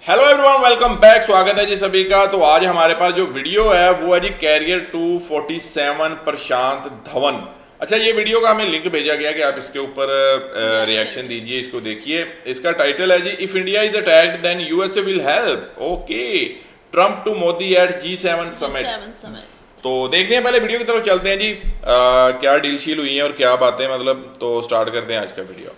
Hello everyone, welcome back. स्वागत है जी सभी का। तो आज हमारे पास जो वीडियो है वो है जी कैरियर 247 प्रशांत धवन। अच्छा, ये वीडियो का हमें लिंक भेजा गया कि आप इसके ऊपर रिएक्शन दीजिए, इसको देखिए। इसका टाइटल है जी if India is attacked then USA will help. Okay, Trump to Modi at G7 summit. तो देखते हैं, पहले वीडियो की तरफ चलते हैं जी। क्या डील शील हुई है और क्या बातें, मतलब तो स्टार्ट करते हैं आज का वीडियो।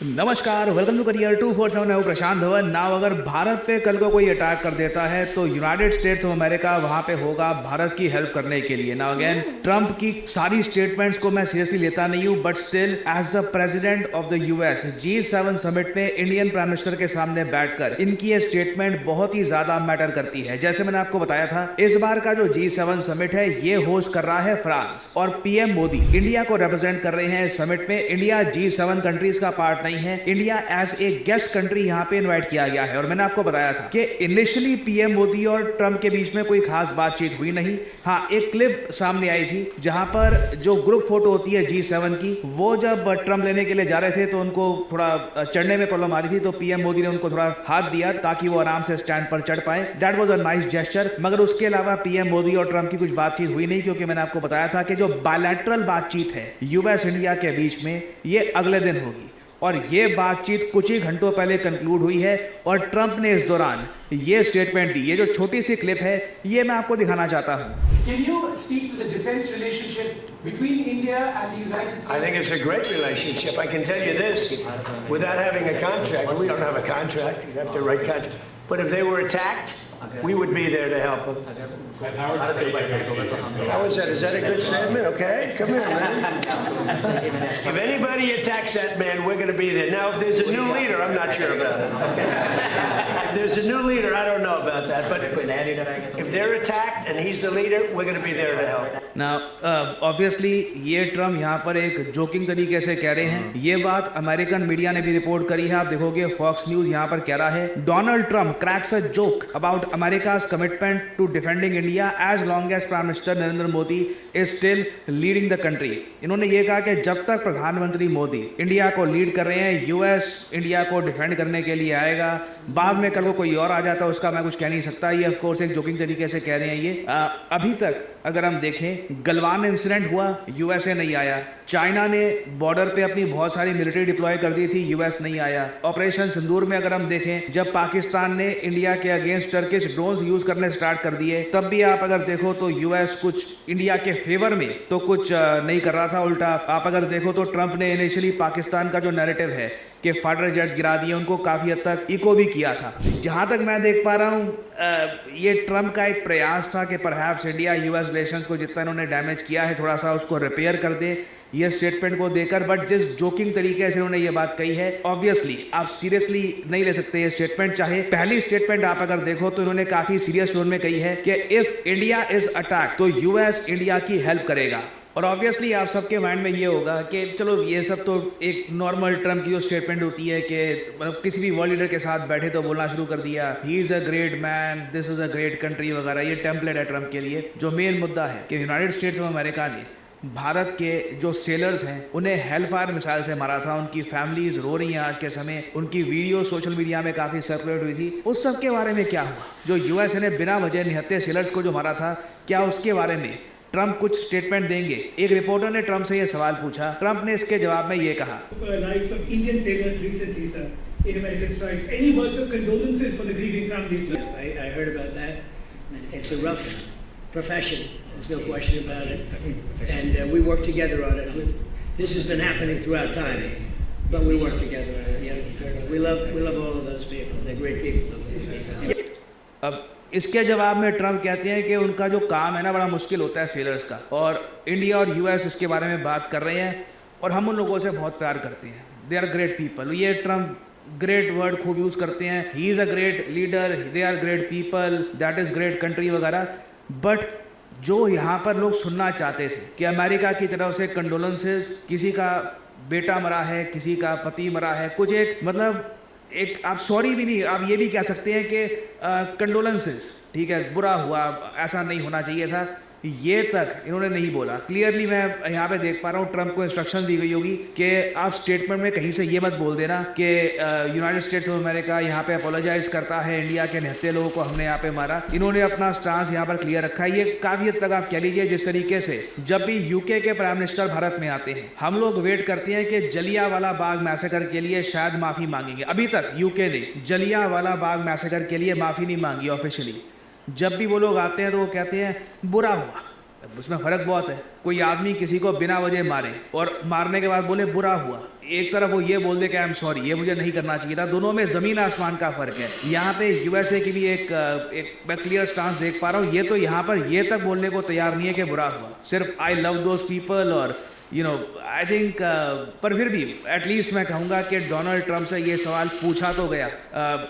नमस्कार, वेलकम टू करियर 247। मैं हूं प्रशांत धवन। नाउ अगर भारत पे कल को कोई अटैक कर देता है तो यूनाइटेड स्टेट्स ऑफ अमेरिका वहां पे होगा भारत की हेल्प करने के लिए। नाउ अगेन, ट्रम्प की सारी स्टेटमेंट्स को मैं सीरियसली लेता नहीं हूं, but still as the president of the US G7 summit में इंडियन प्राइम मिनिस्टर के सामने बैठकर इनकी ये स्टेटमेंट बहुत ही ज्यादा मैटर करती है। जैसे मैंने आपको बताया था, इस बार का जो G7 समिट है ये होस्ट कर रहा है फ्रांस, और पीएम मोदी इंडिया को रिप्रेजेंट कर रहे हैं इस समिट में। इंडिया G7 कंट्रीज का पार्ट नहीं है, India as a guest country यहाँ पे इनवाइट किया गया है। और मैंने आपको बताया था कि इनिशियली पीएम मोदी और ट्रम्प के बीच में कोई खास बातचीत हुई नहीं। हाँ, एक क्लिप सामने आई थी जहां पर जो ग्रुप फोटो होती है G7 की, वो जब ट्रम्प लेने के लिए जा रहे थे तो उनको थोड़ा चढ़ने में प्रॉब्लम आ रही थी, तो पीएम मोदी ने उनको थोड़ा हाथ दिया ताकि वो आराम से स्टैंड पर चढ़ पाए। That was a nice gesture. मगर उसके अलावा पीएम मोदी और ट्रम्प की कुछ बातचीत हुई नहीं, क्योंकि मैंने आपको बताया था कि जो बायलैटरल बातचीत है यूएस इंडिया के बीच में, ये अगले दिन होगी। और ये बातचीत कुछ ही घंटों पहले कंक्लूड हुई है और ट्रम्प ने इस दौरान ये स्टेटमेंट दी। ये जो छोटी सी क्लिप है ये मैं आपको दिखाना चाहता हूँ। Can you speak to the defense relationship between India and the United States? I think it's a great relationship. I can tell you this, without having a contract, we don't have a contract, you have to write contract. But if they were attacked, we would be there to help them. How is that? Is that a good statement? Okay, come here, man. If anybody attacks that man, we're going to be there. Now, if there's a new leader, I'm not sure about it. If there's a new leader, I don't know about that. But if they're attacked and he's the leader, we're going to be there to help. Now, obviously ये Trump यहाँ पर एक joking तरीके से कह रहे हैं। ये बात अमेरिकन मीडिया ने भी रिपोर्ट करी है। आप देखोगे फॉक्स न्यूज यहाँ पर कह रहा है, Donald Trump cracks a joke about America's commitment to defending India as long as prime minister Narendra Modi is still leading the country. इन्होंने ये कहा कि जब तक प्रधानमंत्री मोदी इंडिया को लीड कर रहे हैं, यूएस इंडिया को डिफेंड करने के लिए आएगा। बाद में कल को कोई और आ जाता है, उसका मैं कुछ कह नहीं सकता। ये ऑफकोर्स एक जोकिंग तरीके से कह रहे हैं। ये अभी तक अगर हम देखें, गलवान इंसिडेंट हुआ, यूएसए नहीं आया। चाइना ने बॉर्डर पे अपनी बहुत सारी मिलिट्री डिप्लॉय कर दी थी, यूएस नहीं आया। ऑपरेशन सिंदूर में अगर हम देखें, जब पाकिस्तान ने इंडिया के अगेंस्ट टर्किश ड्रोन्स यूज करने स्टार्ट कर दिए, तब भी आप अगर देखो तो यूएस कुछ इंडिया के फेवर में तो कुछ नहीं कर रहा था। उल्टा आप अगर देखो तो ट्रम्प ने इनिशियली पाकिस्तान का जो नैरेटिव है कि फाइटर जेट्स गिरा दिए, उनको काफ़ी हद तक इको भी किया था। जहाँ तक मैं देख पा रहा हूँ, ये ट्रम्प का एक प्रयास था कि परहैप्स इंडिया यूएस रिलेशंस को जितना इन्होंने डैमेज किया है थोड़ा सा उसको रिपेयर कर दे ये स्टेटमेंट को देकर। बट जिस जोकिंग तरीके से उन्होंने ये बात कही है, ऑब्वियसली आप सीरियसली नहीं ले सकते ये स्टेटमेंट। चाहे पहली स्टेटमेंट आप अगर देखो तो इन्होंने काफ़ी सीरियस टोन में कही है कि इफ इंडिया इज अटैक तो यूएस इंडिया की हेल्प करेगा। और ऑब्वियसली आप सबके माइंड में ये होगा कि चलो ये सब तो एक नॉर्मल ट्रम्प की जो स्टेटमेंट होती है कि मतलब किसी भी वर्ल्ड लीडर के साथ बैठे तो बोलना शुरू कर दिया, ही is a great man, this is a great country वगैरह। ये टेम्पलेट है ट्रम्प के लिए। जो मेन मुद्दा है कि यूनाइटेड स्टेट्स ऑफ अमेरिका ने भारत के जो सेलर्स हैं उन्हें हेलफायर मिसाइल से मारा था। उनकी फैमिलीज रो रही हैं आज के समय। उनकी वीडियो सोशल मीडिया में काफ़ी सर्कुलेट हुई थी। उस सब के बारे में क्या हुआ? जो यूएसए ने बिना वजह निहत्थे सेलर्स को जो मारा था, क्या उसके बारे में ट्रम्प कुछ स्टेटमेंट देंगे? एक रिपोर्टर ने ट्रम्प से यह सवाल पूछा। ट्रम्प ने इसके जवाब में ये कहा, I heard about that. It's a rough profession. There's no question about it. And we work together on it. This has been happening throughout time, but we work together on it. Yeah, we love all of those people. They're great people. अब इसके जवाब में Trump कहते हैं कि उनका जो काम है ना बड़ा मुश्किल होता है सेलर्स का, और इंडिया और यूएस इसके बारे में बात कर रहे हैं और हम उन लोगों से बहुत प्यार करते हैं। They are great people. ये ट्रम्प ग्रेट वर्ड खूब यूज़ करते हैं। He is a great leader, they are great people, that is great country वगैरह। बट जो यहाँ पर लोग सुनना चाहते थे कि अमेरिका की तरफ से कंडोलेंसेस, किसी का बेटा मरा है, किसी का पति मरा है, कुछ एक मतलब एक आप सॉरी भी नहीं, आप ये भी कह सकते हैं कि कंडोलेंसेस, ठीक है, बुरा हुआ, ऐसा नहीं होना चाहिए था। ये तक इन्होंने नहीं बोला। क्लियरली मैं यहाँ पे देख पा रहा हूँ ट्रम्प को इंस्ट्रक्शन दी गई होगी कि आप स्टेटमेंट में कहीं से ये मत बोल देना कि यूनाइटेड स्टेट्स ऑफ अमेरिका यहाँ पे अपोलोजाइज करता है, इंडिया के निहत्थे लोगों को हमने यहाँ पे मारा। इन्होंने अपना स्टांस यहाँ पर क्लियर रखा है। ये काफी हद तक आप कह लीजिए जिस तरीके से जब भी यूके के प्राइम मिनिस्टर भारत में आते हैं हम लोग वेट करते हैं कि जलियांवाला बाग मैसेकर के लिए शायद माफी मांगेंगे। अभी तक यूके ने जलियांवाला बाग मैसेकर के लिए माफी नहीं मांगी ऑफिशियली। जब भी वो लोग आते हैं तो वो कहते हैं बुरा हुआ। अब उसमें फ़र्क बहुत है, कोई आदमी किसी को बिना वजह मारे और मारने के बाद बोले बुरा हुआ, एक तरफ वो ये बोल दे कि आई एम सॉरी, ये मुझे नहीं करना चाहिए था। दोनों में ज़मीन आसमान का फ़र्क है। यहाँ पे यूएसए की भी एक मैं क्लियर स्टांस देख पा रहा हूँ। ये तो यहाँ पर ये तक बोलने को तैयार नहीं है कि बुरा हुआ, सिर्फ आई लव दोज पीपल और आई थिंक पर फिर भी एटलीस्ट मैं कहूँगा कि डोनाल्ड ट्रंप से ये सवाल पूछा तो गया।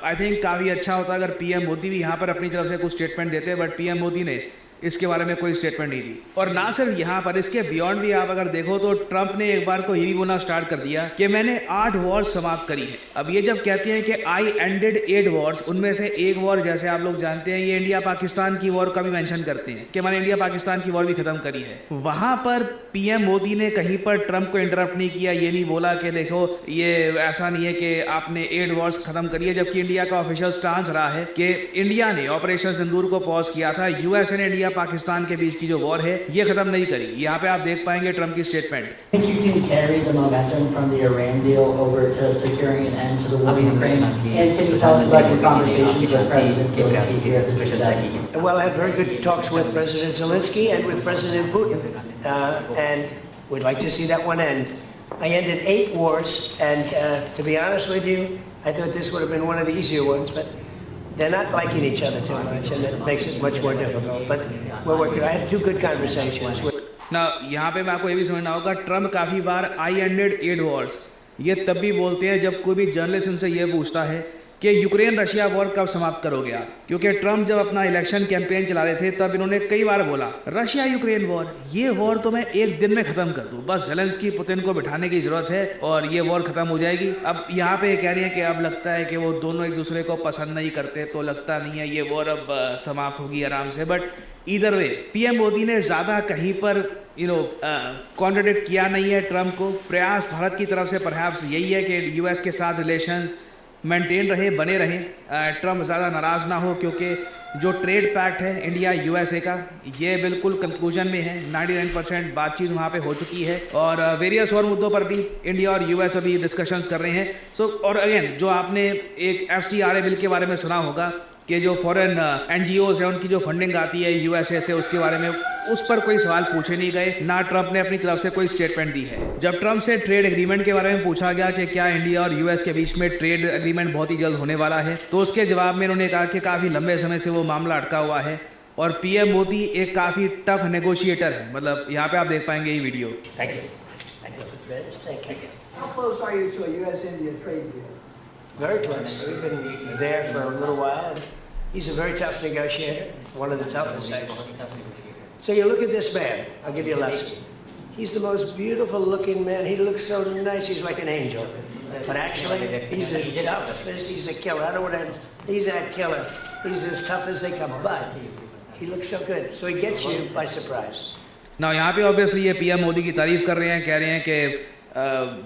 आई थिंक काफ़ी अच्छा होता अगर पीएम मोदी भी यहाँ पर अपनी तरफ से कुछ स्टेटमेंट देते, बट पीएम मोदी ने इसके बारे में कोई स्टेटमेंट नहीं दी। और ना सिर्फ यहाँ पर, इसके बियॉन्ड भी आप अगर देखो तो ट्रंप ने एक बार को ये भी बोलना स्टार्ट कर दिया कि मैंने 8 वॉर्स समाप्त करी है। अब ये जब कहते हैं कि आई एंडेड 8 वॉर्स, उनमें से एक वॉर जैसे आप लोग जानते हैं ये इंडिया पाकिस्तान की वॉर का भी मेंशन करते हैं कि मैंने इंडिया पाकिस्तान की वॉर भी खत्म करी है। वहां पर पीएम मोदी ने कहीं पर ट्रंप को इंटरप्ट नहीं किया, ये नहीं बोला कि देखो ये ऐसा नहीं है कि आपने 8 वॉर्स खत्म करी है, जबकि इंडिया का ऑफिशियल स्टांस रहा है कि इंडिया ने ऑपरेशन सिंदूर को पॉज किया था, यूएसए ने इंडिया पाकिस्तान के बीच की जो वॉर है ये खत्म नहीं करी। यहाँ पे आप देख पाएंगे ट्रंप की statement. I think you can carry the momentum from the Iran deal over to securing an end to the war in Ukraine. And can you tell us about your conversations with President Zelensky here at the G7? Well, I had very good talks with President Zelensky and with President Putin, and we'd like to see that one end. I ended 8 wars, and to be honest with you, I thought this would have been one of the easier ones, but they're not liking each other too much, and it makes it much more difficult. But we're working. I had 2 good conversations with. ना यहाँ पे मैं आपको ये भी समझना होगा, Trump काफ़ी बार आई एंडेड 8 वॉर्स ये तब भी बोलते हैं जब कोई भी जर्नलिस्ट इनसे ये पूछता है कि यूक्रेन रशिया वॉर कब समाप्त करोगे आप। क्योंकि ट्रम्प जब अपना इलेक्शन कैंपेन चला रहे थे तब इन्होंने कई बार बोला रशिया यूक्रेन वॉर, ये वॉर तो मैं 1 दिन में ख़त्म कर दूँ, बस ज़ेलेंस्की पुतिन को बिठाने की ज़रूरत है और ये वॉर ख़त्म हो जाएगी। अब यहाँ पे कह रही हैं कि अब लगता है कि वो दोनों एक दूसरे को पसंद नहीं करते, तो लगता नहीं है ये वॉर अब समाप्त होगी आराम से। But either way PM Modi ने ज़्यादा कहीं पर कॉन्ट्रडिक्ट किया नहीं है ट्रम्प को। प्रयास भारत की तरफ से परहैप्स यही है कि यूएस के साथ रिलेशंस मेंटेन रहे, बने रहें, ट्रम्प ज़्यादा नाराज़ ना हो, क्योंकि जो ट्रेड पैक्ट है इंडिया यूएसए का ये बिल्कुल कंक्लूजन में है। 99% बातचीत वहाँ पे हो चुकी है और वेरियस और मुद्दों पर भी इंडिया और यूएस अभी डिस्कशंस कर रहे हैं। और अगेन जो आपने एक FCRA बिल के बारे में सुना होगा कि जो फॉरेन NGOs हैं उनकी जो फंडिंग आती है यूएसए से, उसके बारे में उस पर कोई सवाल पूछे नहीं गए, ना ट्रंप ने अपनी तरफ से कोई स्टेटमेंट दी है। जब ट्रंप से ट्रेड एग्रीमेंट के बारे में पूछा गया कि क्या इंडिया और यूएस के बीच में ट्रेड एग्रीमेंट बहुत ही जल्द होने वाला है, तो उसके जवाब में उन्होंने कहा कि काफ़ी लंबे समय से वो मामला अटका हुआ है और पीएम मोदी एक काफ़ी टफ नेगोशिएटर है। मतलब यहाँ पे आप देख पाएंगे ये video. Thank you. Thank you, friends. Thank you. How close are you to a U.S.-India trade deal? Very close. We've been there for a little while. And he's a very tough negotiator. One of the toughest, actually. So you look at this man. I'll give you a lesson. He's the most beautiful-looking man. He looks so nice. He's like an angel. But actually, he's as tough as he's a killer. I don't want to. He's a killer. He's as tough as they come. But he looks so good. So he gets you by surprise. ना यहाँ पे obviously ये PM Modi की तारीफ कर रहे हैं, कह रहे हैं कि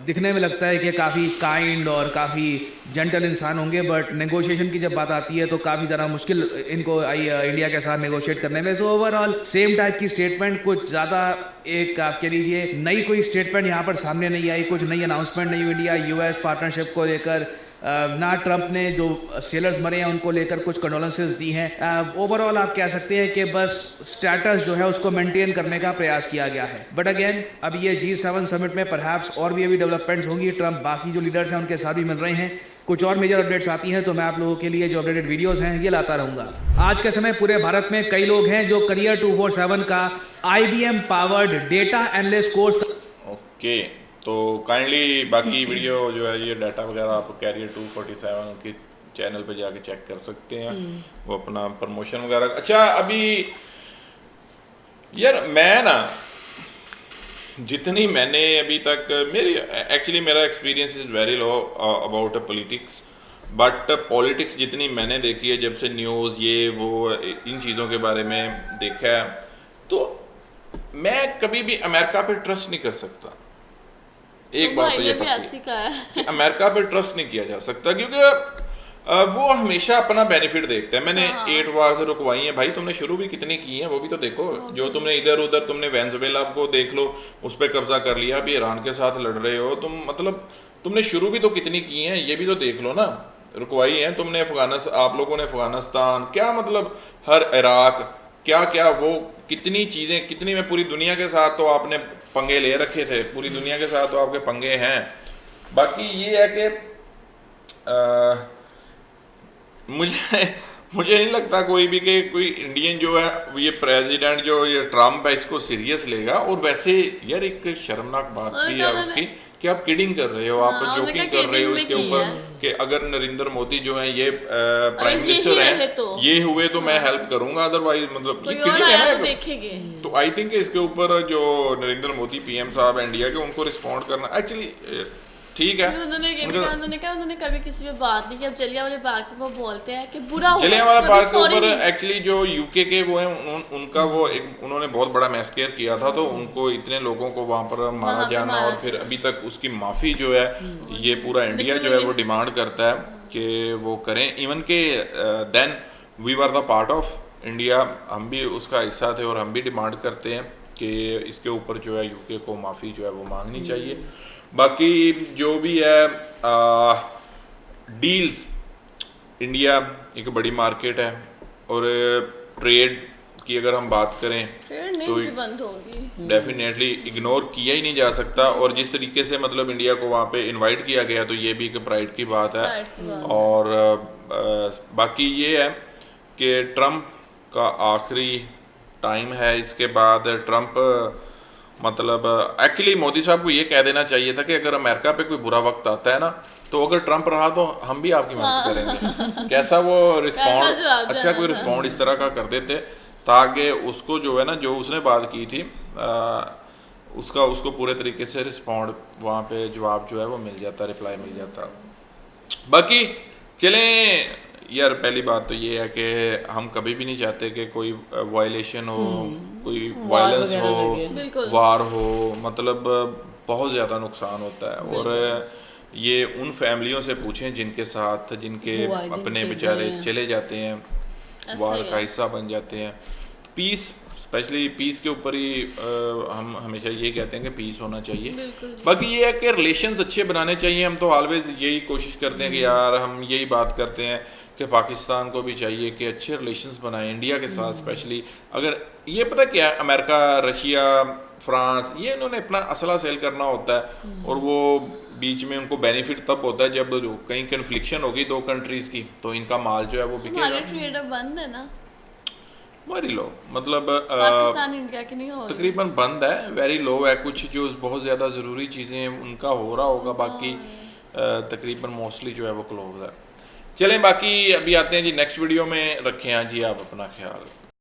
दिखने में लगता है कि काफ़ी काइंड और काफ़ी जेंटल इंसान होंगे, बट नेगोशिएशन की जब बात आती है तो काफ़ी ज़्यादा मुश्किल इनको आई इंडिया के साथ नेगोशिएट करने में। सो ओवरऑल सेम टाइप की स्टेटमेंट, कुछ ज़्यादा एक आप कह लीजिए नई कोई स्टेटमेंट यहाँ पर सामने नहीं आई, कुछ नई अनाउंसमेंट नहीं हुई इंडिया यूएस पार्टनरशिप को लेकर। ना ट्रंप ने जो सेलर्स मरे हैं उनको लेकर कुछ कंडोलेंसेस दी हैं। ओवरऑल आप कह सकते हैं कि बस स्टेटस जो है उसको मेंटेन करने का प्रयास किया गया है। बट अगेन अब ये G7 समिट में परहैप्स और भी अभी डेवलपमेंट्स होंगी। ट्रंप बाकी जो लीडर्स हैं उनके साथ भी मिल रहे हैं, कुछ और मेजर अपडेट्स आती हैं तो मैं आप लोगों के लिए जो अपडेटेड वीडियोस हैं ये लाता रहूँगा। आज के समय पूरे भारत में कई लोग हैं जो करियर 247 का IBM powered data analyst course. Okay, तो काइंडली बाकी वीडियो जो है ये डाटा वगैरह आप कैरियर 247 के चैनल पे जाके चेक कर सकते हैं, वो अपना प्रमोशन वगैरह। अच्छा, अभी यार मैं ना जितनी मैंने अभी तक मेरा experience is very low about politics, but politics जितनी मैंने देखी है जब से न्यूज़ ये वो इन चीज़ों के बारे में देखा है, तो मैं कभी भी अमेरिका पे ट्रस्ट नहीं कर सकता। एक बात तो ये पक्की कि अमेरिका पे ट्रस्ट नहीं किया जा सकता, क्योंकि वो हमेशा अपना बेनिफिट देखते हैं। मैंने 8 वार से रुकवाई है भाई, तुमने शुरू भी कितनी की है वो भी तो देखो। जो तुमने इधर उधर, तुमने वेनेजुएला को देख लो, उस पर कब्जा कर लिया, अभी ईरान के साथ लड़ रहे हो तुम, मतलब तुमने शुरू भी तो कितनी की है, ये भी तो देख लो ना। रुकवाई है तुमने अफगानिस्तान, आप लोगों ने अफगानिस्तान, क्या मतलब हर इराक, क्या क्या वो कितनी चीज़ें, कितनी में पूरी दुनिया के साथ तो आपने पंगे ले रखे थे, पूरी दुनिया के साथ तो आपके पंगे हैं। बाकी ये है कि मुझे नहीं लगता कोई भी कि कोई इंडियन जो है ये प्रेसिडेंट जो ये ट्रम्प है इसको सीरियस लेगा। और वैसे यार एक शर्मनाक बात भी है उसकी कि आप किडिंग कर रहे हो, आप जोकिंग कर रहे हो इसके ऊपर कि अगर नरेंद्र मोदी जो है ये प्राइम मिनिस्टर हैं, ये हुए तो मैं हेल्प करूंगा, अदरवाइज मतलब ये किडिंग है ना। तो आई थिंक इसके ऊपर जो नरेंद्र मोदी पीएम साहब इंडिया के, उनको रिस्पॉन्ड करना एक्चुअली ठीक है। उन्होंने कभी किसी पे बात नहीं की। अब जलियांवाला बाग पे वो बोलते हैं कि बुरा हुआ, जलियांवाला बाग के ऊपर एक्चुअली जो यूके के वो हैं उनका वो एक उन्होंने बहुत बड़ा मैसेकेयर किया था, तो उनको इतने लोगों को वहाँ पर मारा जाना और फिर अभी तक उसकी माफ़ी जो है ये पूरा इंडिया जो है वो डिमांड करता है कि वो करें। इवन के then we were the part of India, हम भी उसका हिस्सा थे और हम भी डिमांड करते हैं कि इसके ऊपर जो है यूके को माफ़ी जो है वो मांगनी चाहिए। बाकी जो भी है डील्स, इंडिया एक बड़ी मार्केट है और ट्रेड की अगर हम बात करें तो बंद होगी, डेफिनेटली इग्नोर किया ही नहीं जा सकता। और जिस तरीके से मतलब इंडिया को वहाँ पे इनवाइट किया गया तो ये भी एक प्राइड की बात है। और बाकी ये है कि ट्रम्प का आखिरी टाइम है, इसके बाद ट्रम्प मतलब एक्चुअली मोदी साहब को ये कह देना चाहिए था कि अगर अमेरिका पे कोई बुरा वक्त आता है ना तो अगर ट्रम्प रहा तो हम भी आपकी मदद करेंगे। कैसा वो रिस्पॉन्ड, अच्छा कोई रिस्पॉन्ड इस तरह का कर देते ताकि उसको जो है ना, जो उसने बात की थी उसको पूरे तरीके से रिस्पॉन्ड वहाँ पे जवाब जो है वो मिल जाता, रिप्लाई मिल जाता। बाकी चलें यार, पहली बात तो ये है कि हम कभी भी नहीं चाहते कि कोई वायलेशन हो, कोई वायलेंस हो, वार हो, मतलब बहुत ज़्यादा नुकसान होता है। और ये उन फैमिलियों से पूछें जिनके साथ जिनके अपने बेचारे चले जाते हैं, वार का हिस्सा बन जाते हैं। तो पीस, स्पेशली पीस के ऊपर ही हम हमेशा ये कहते हैं कि पीस होना चाहिए। बाकी ये है कि रिलेशंस अच्छे बनाने चाहिए। हम तो ऑलवेज यही कोशिश करते हैं कि यार हम यही बात करते हैं कि पाकिस्तान को भी चाहिए कि अच्छे रिलेशंस बनाएं इंडिया के साथ। स्पेशली अगर ये पता क्या है, अमेरिका, रशिया, फ्रांस, ये इन्होंने अपना असला सेल करना होता है और वो बीच में उनको बेनिफिट तब होता है जब कहीं कन्फ्लिक्शन होगी दो कंट्रीज की, तो इनका माल जो है वो बिकेगा। ट्रेड बंद है ना, वेरी लो, मतलब पाकिस्तान इंडिया की नहीं हो रही, तकरीबन बंद है, वेरी लो है। कुछ जो बहुत ज़्यादा ज़रूरी चीज़ें उनका हो रहा होगा, बाकी तकरीबन मोस्टली जो है वो क्लोज है। चलें, बाकी अभी आते हैं जी नेक्स्ट वीडियो में। रखें हाँ जी आप अपना ख्याल।